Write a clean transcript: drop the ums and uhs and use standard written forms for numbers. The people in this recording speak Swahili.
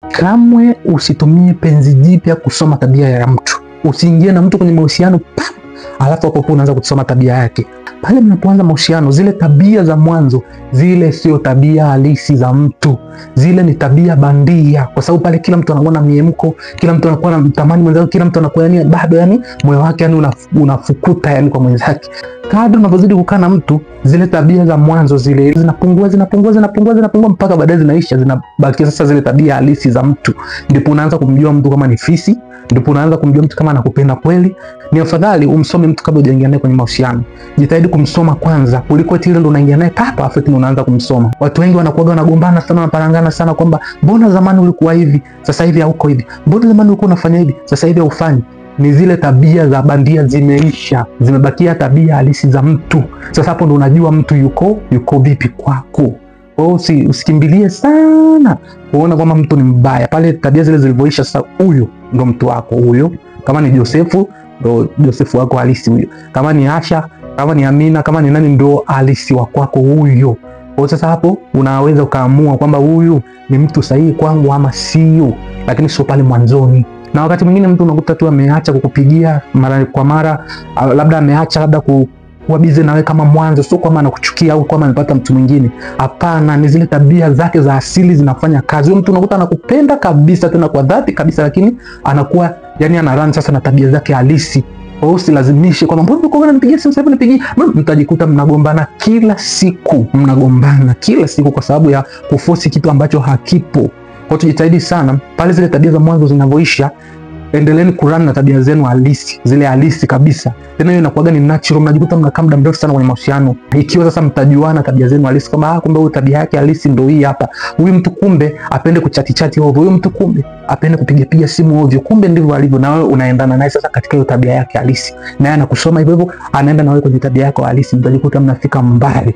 Kamwe usitumie penzi jipya kusoma tabia ya mtu. Usiingie na mtu kwenye mahusiano alafu hapo unaanza kusoma tabia yake. Pale mnapoanza mahusiano, zile tabia za mwanzo, zile sio tabia halisi za mtu. Zile ni tabia bandia, kwa sababu pale kila mtu anaona miemko, kila mtu anakuwa anamtamani mwenzake, kila mtu anakuwa yani bado yani moyo wake yani unafukuta yani kwa mwenzake. Kadri unavyozidi kukaa na mtu, zile tabia za mwanzo zile zinapungua mpaka baadaye zinaisha, zinabaki sasa zile tabia halisi za mtu. Ndipo unaanza kumjua mtu kama ni fisi, ndipo unaanza kumjua mtu kama anakupenda kweli. Ni afadhali umsome mtu kabla hujaingia naye kwenye mahusiano. Jitahidi kumsoma kwanza kuliko eti ile ndo unaingia naye papa afu eti unaanza kumsoma. Watu wengi wanakuwa wanagombana sana, wanaparangana sana kwamba mbona zamani ulikuwa hivi, sasa hivi hauko hivi. Mbona zamani ulikuwa unafanya hivi, sasa hivi haufanyi. Ni zile tabia za bandia zimeisha, zimebakia tabia halisi za mtu. Sasa hapo ndo unajua mtu yuko vipi kwako. Usikimbilie sana kuona kwamba mtu ni mbaya. Pale tabia zile zilivyoisha, sasa huyo ndo mtu wako huyo. Kama ni Josefu, ndo Josefu wako halisi huyo. Kama ni Asha, kama ni Amina, kama ni nani, ndo halisi wako huyo. Kwa sasa hapo unaweza ukaamua kwamba huyu ni mtu sahihi kwangu ama sio, lakini sio pale mwanzoni. Na wakati mwingine mtu unakuta tu ameacha kukupigia mara kwa mara, labda ameacha labda kuwa busy nawe kama mwanzo, sio kama anakuchukia au kama amepata mtu mwingine. Hapana, ni zile tabia zake za asili zinafanya kazi. Huyo mtu unakuta anakupenda kabisa, tena kwa dhati kabisa, lakini anakuwa yani anarun sasa na tabia zake halisi. Kwa hiyo usilazimishe kwamba mbona uko unanipigia simu sasa nipigie. Mtajikuta mnagombana kila siku, kwa sababu ya kuforce kitu ambacho hakipo. Kwa tujitahidi sana pale zile tabia za mwanzo zinavyoisha, endeleeni kurun na tabia zenu halisi, zile halisi kabisa. Tena hiyo inakuwa ni natural, mnajikuta mnakaa muda mrefu sana kwenye mahusiano. Ikiwa sasa mtajuana tabia zenu halisi, kama kumbe huyu tabia yake halisi ndio hii hapa. Huyu mtu kumbe apende kuchati ovyo, huyu mtu kumbe apende kupiga simu ovyo. Kumbe ndivyo alivyo, na wewe unaendana naye sasa katika hiyo tabia yake halisi. Naye anakusoma hivyo hivyo, anaenda na wewe kwenye tabia yako halisi, mtajikuta mnafika mbali.